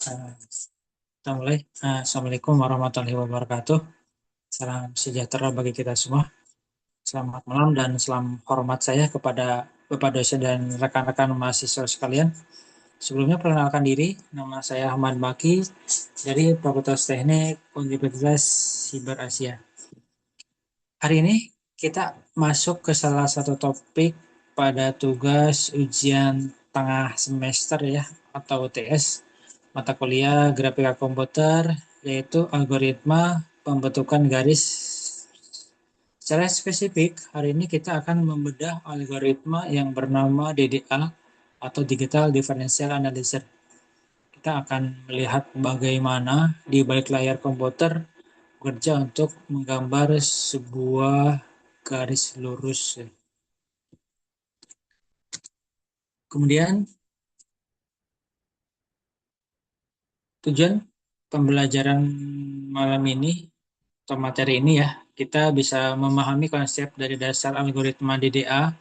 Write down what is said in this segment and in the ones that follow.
Eh, Assalamualaikum warahmatullahi wabarakatuh. Salam sejahtera bagi kita semua. Selamat malam dan salam hormat saya kepada Bapak dosen dan rekan-rekan mahasiswa sekalian. Sebelumnya perkenalkan diri, nama saya Ahmad Maki dari Fakultas Teknik Universitas Siber Asia. Hari ini kita masuk ke salah satu topik pada tugas ujian tengah semester ya, atau UTS mata kuliah grafika komputer, yaitu algoritma pembentukan garis. Secara spesifik, hari ini kita akan membedah algoritma yang bernama DDA atau Digital Differential Analysis. Kita akan melihat bagaimana di balik layar komputer bekerja untuk menggambar sebuah garis lurus. Kemudian, tujuan pembelajaran malam ini atau materi ini ya, kita bisa memahami konsep dari dasar algoritma DDA,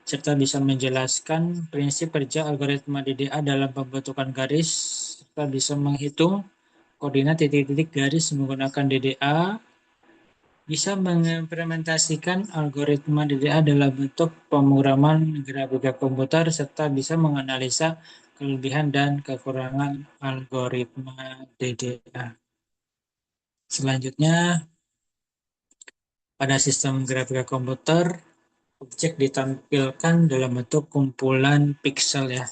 serta bisa menjelaskan prinsip kerja algoritma DDA dalam pembentukan garis, serta bisa menghitung koordinat titik-titik garis menggunakan DDA, bisa mengimplementasikan algoritma DDA dalam bentuk pemrograman grafika komputer, serta bisa menganalisa kelebihan dan kekurangan algoritma DDA. Selanjutnya, pada sistem grafika komputer, objek ditampilkan dalam bentuk kumpulan piksel ya.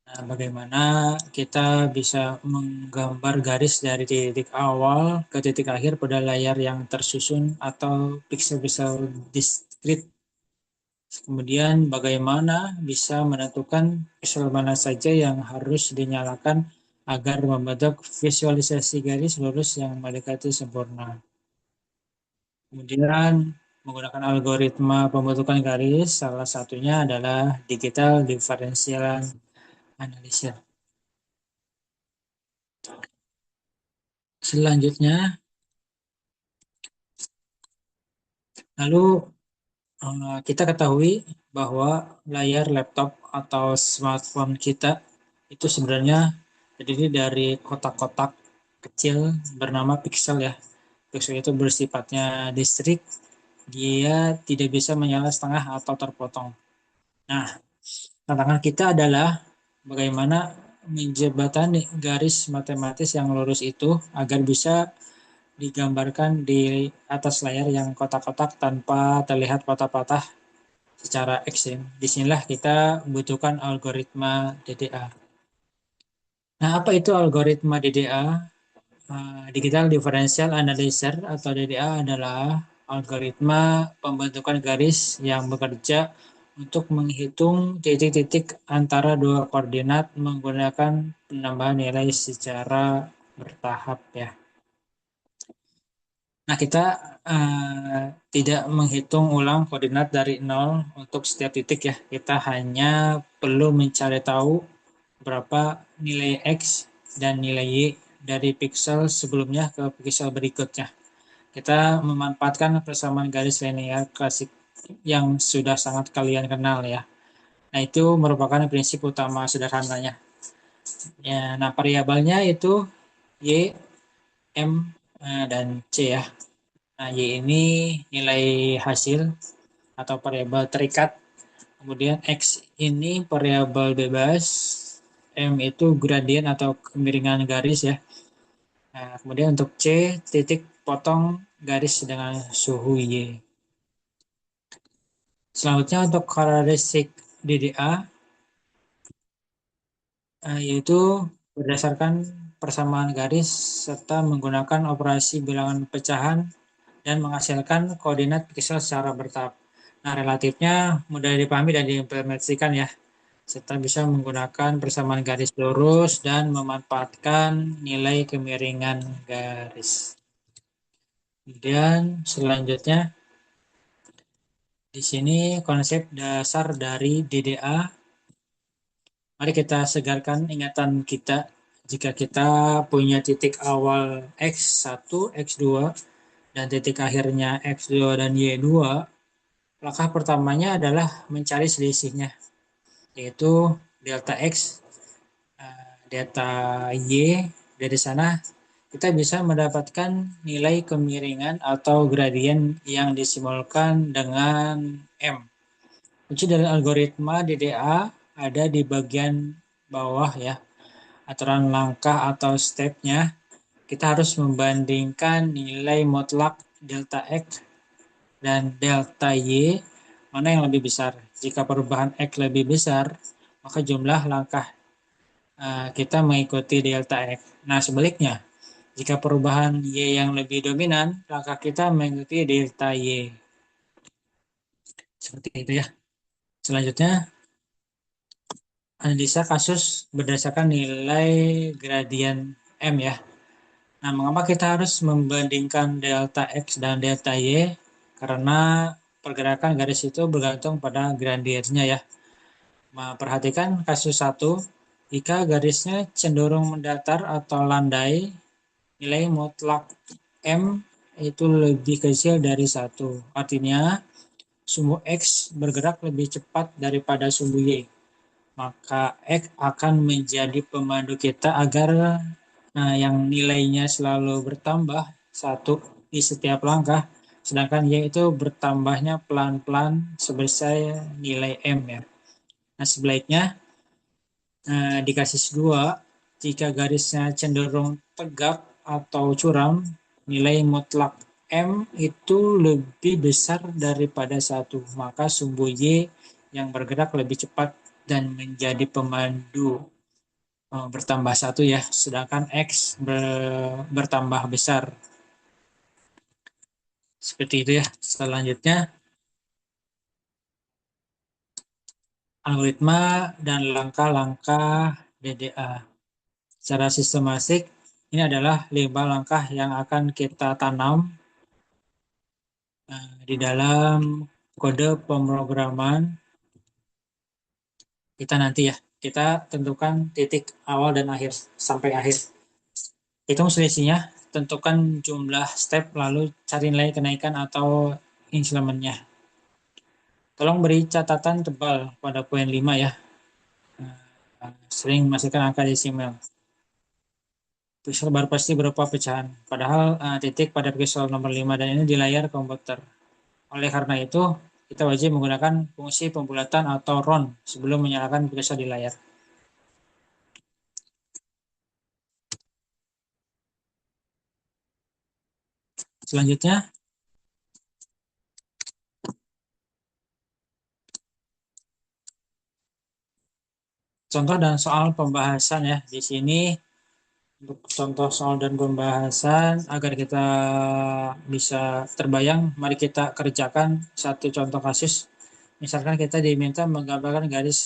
Nah, bagaimana kita bisa menggambar garis dari titik awal ke titik akhir pada layar yang tersusun atau piksel-piksel diskrit. Kemudian bagaimana bisa menentukan piksel mana saja yang harus dinyalakan agar membentuk visualisasi garis lurus yang mendekati sempurna. Kemudian menggunakan algoritma pembentukan garis, salah satunya adalah digital differential analysis. Selanjutnya, lalu kita ketahui bahwa layar laptop atau smartphone kita itu sebenarnya terdiri dari kotak-kotak kecil bernama piksel ya. Piksel itu bersifatnya distrik, dia tidak bisa menyala setengah atau terpotong. Nah, tantangan kita adalah bagaimana menjembatani garis matematis yang lurus itu agar bisa digambarkan di atas layar yang kotak-kotak tanpa terlihat patah-patah secara ekstrim. Disinilah kita membutuhkan algoritma DDA. Nah, apa itu algoritma DDA? Digital Differential Analyzer atau DDA adalah algoritma pembentukan garis yang bekerja untuk menghitung titik-titik antara dua koordinat menggunakan penambahan nilai secara bertahap ya. Nah, kita tidak menghitung ulang koordinat dari nol untuk setiap titik ya. Kita hanya perlu mencari tahu berapa nilai X dan nilai Y dari piksel sebelumnya ke piksel berikutnya. Kita memanfaatkan persamaan garis linear klasik yang sudah sangat kalian kenal ya. Nah, itu merupakan prinsip utama sederhananya. Ya, nah, variabelnya itu Y, M, dan C ya. Nah, Y ini nilai hasil atau variabel terikat. Kemudian X ini variabel bebas. M itu gradien atau kemiringan garis ya. Nah, kemudian untuk C, titik potong garis dengan suhu Y. Selanjutnya untuk karakteristik DDA, yaitu berdasarkan persamaan garis serta menggunakan operasi bilangan pecahan dan menghasilkan koordinat piksel secara bertahap. Nah, relatifnya mudah dipahami dan diimplementasikan ya, serta bisa menggunakan persamaan garis lurus dan memanfaatkan nilai kemiringan garis. Kemudian selanjutnya, di sini konsep dasar dari DDA. Mari kita segarkan ingatan kita jika kita punya titik awal X1, X2, dan titik akhirnya X2 dan Y2. Langkah pertamanya adalah mencari selisihnya, yaitu delta X delta Y. Dari sana kita bisa mendapatkan nilai kemiringan atau gradien yang disimbolkan dengan M. Kunci dari algoritma DDA ada di bagian bawah ya, aturan langkah atau stepnya. Kita harus membandingkan nilai mutlak delta X dan delta Y, mana yang lebih besar. Jika perubahan X lebih besar, maka jumlah langkah kita mengikuti delta X. Nah, sebaliknya, jika perubahan Y yang lebih dominan, langkah kita mengikuti delta Y. Seperti itu ya. Selanjutnya, analisa kasus berdasarkan nilai gradien M ya. Nah, mengapa kita harus membandingkan delta X dan delta Y? Karena pergerakan garis itu bergantung pada gradiennya ya. Perhatikan kasus satu, jika garisnya cenderung mendatar atau landai, nilai mutlak M itu lebih kecil dari satu. Artinya, sumbu X bergerak lebih cepat daripada sumbu Y. Maka X akan menjadi pemandu kita agar yang nilainya selalu bertambah satu di setiap langkah, sedangkan Y itu bertambahnya pelan-pelan sebesar nilai M ya. Nah, sebaliknya di kasus 2, jika garisnya cenderung tegak atau curam, nilai mutlak M itu lebih besar daripada satu, maka sumbu Y yang bergerak lebih cepat dan menjadi pemandu bertambah satu ya, sedangkan X bertambah besar. Seperti itu ya. Selanjutnya, algoritma dan langkah-langkah DDA. Secara sistematik, ini adalah 5 langkah yang akan kita tanam di dalam kode pemrograman kita nanti ya. Kita tentukan titik awal dan akhir sampai akhir. Hitung selisihnya, tentukan jumlah step, lalu cari nilai kenaikan atau incrementnya. Tolong beri catatan tebal pada poin 5 ya. Sering masukkan angka desimal. Pixel baru pasti berupa pecahan. Padahal titik pada pixel nomor 5 dan ini di layar komputer. Oleh karena itu, kita wajib menggunakan fungsi pembulatan atau round sebelum menyalakan pixel di layar. Selanjutnya, contoh dan soal pembahasan ya. Di sini untuk contoh soal dan pembahasan agar kita bisa terbayang, mari kita kerjakan satu contoh kasus. Misalkan kita diminta menggambarkan garis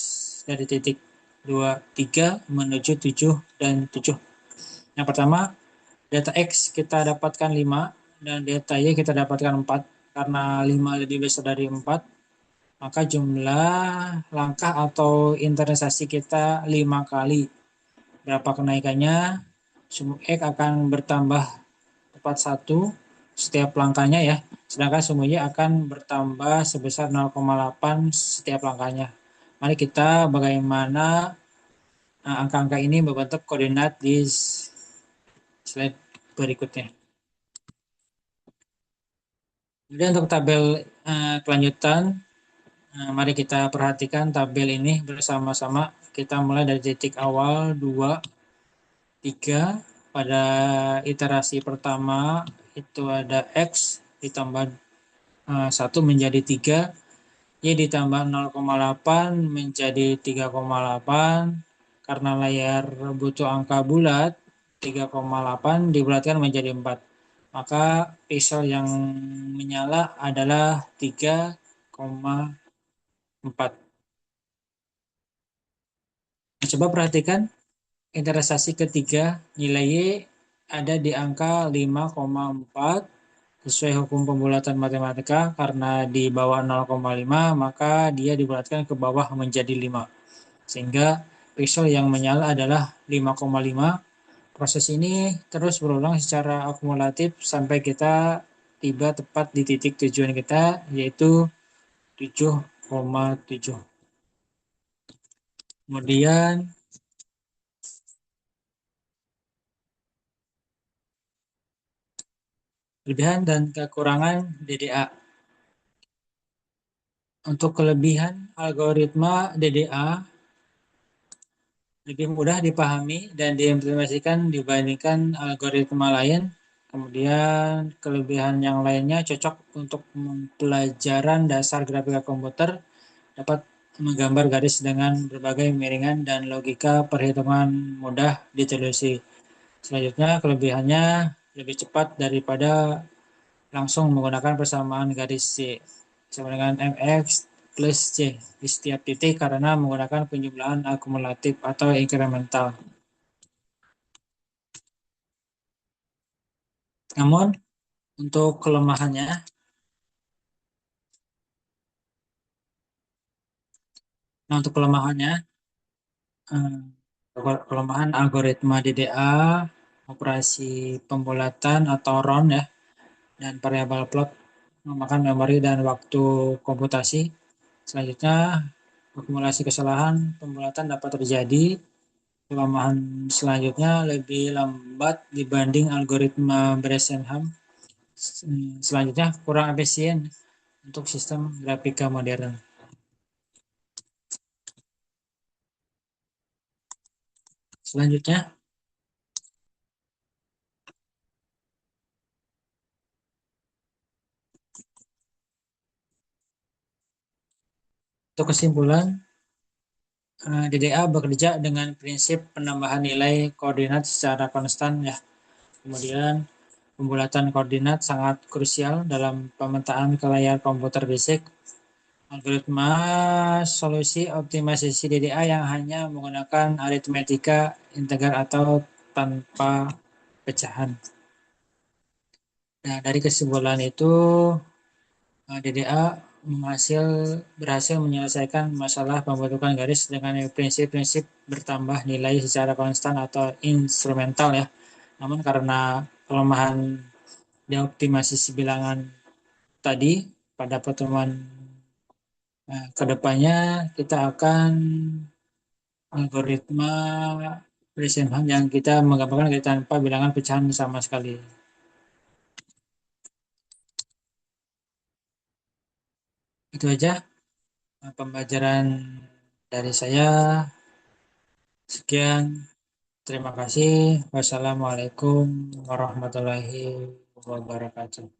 dari titik 2, 3 menuju 7 dan 7. Yang pertama, data X kita dapatkan 5 dan data Y kita dapatkan 4. Karena 5 lebih besar dari 4, maka jumlah langkah atau internalisasi kita 5 kali. Berapa kenaikannya? Sumbu X akan bertambah tepat 1 setiap langkahnya ya. Sedangkan sumbu Y akan bertambah sebesar 0,8 setiap langkahnya. Mari kita bagaimana angka-angka ini membentuk koordinat di slide berikutnya. Kemudian untuk tabel kelanjutan, mari kita perhatikan tabel ini bersama-sama. Kita mulai dari titik awal 2, 3. Pada iterasi pertama itu ada X ditambah 1 menjadi 3, Y ditambah 0,8 menjadi 3,8. Karena layar butuh angka bulat, 3,8 dibulatkan menjadi 4. Maka pixel yang menyala adalah 3,4. Nah, coba perhatikan internalisasi ketiga, nilai Y ada di angka 5,4 sesuai hukum pembulatan matematika. Karena di bawah 0,5 maka dia dibulatkan ke bawah menjadi 5. Sehingga pixel yang menyala adalah 5,5. Proses ini terus berulang secara akumulatif sampai kita tiba tepat di titik tujuan kita, yaitu 7,7. Kemudian Kelebihan dan kekurangan DDA. Untuk kelebihan algoritma DDA lebih mudah dipahami dan diimplementasikan dibandingkan algoritma lain. Kemudian kelebihan yang lainnya cocok untuk pelajaran dasar grafika komputer, dapat menggambar garis dengan berbagai miringan dan logika perhitungan mudah ditelusuri. Selanjutnya kelebihannya lebih cepat daripada langsung menggunakan persamaan garis C sama dengan mx plus c di setiap titik karena menggunakan penjumlahan akumulatif atau inkremental. Namun untuk kelemahannya, nah untuk kelemahannya, kelemahan algoritma DDA, operasi pembulatan atau RON ya, dan variabel plot memakan memori dan waktu komputasi. Selanjutnya, akumulasi kesalahan pembulatan dapat terjadi. Kelemahan selanjutnya lebih lambat dibanding algoritma Bresenham. Selanjutnya, kurang efisien untuk sistem grafika modern. Selanjutnya, untuk kesimpulan, DDA bekerja dengan prinsip penambahan nilai koordinat secara konstan ya. Kemudian pembulatan koordinat sangat krusial dalam pemetaan ke layar komputer basic. Algoritma solusi optimasi DDA yang hanya menggunakan aritmetika integer atau tanpa pecahan. Nah, dari kesimpulan itu DDA berhasil menyelesaikan masalah pembentukan garis dengan prinsip-prinsip bertambah nilai secara konstan atau instrumental ya. Namun karena kelemahan di optimasi bilangan tadi pada pertemuan kedepannya kita akan algoritma Bresenham yang kita menggambarkan garis tanpa bilangan pecahan sama sekali. Itu aja pembelajaran dari saya. Sekian. Terima kasih. Wassalamualaikum warahmatullahi wabarakatuh.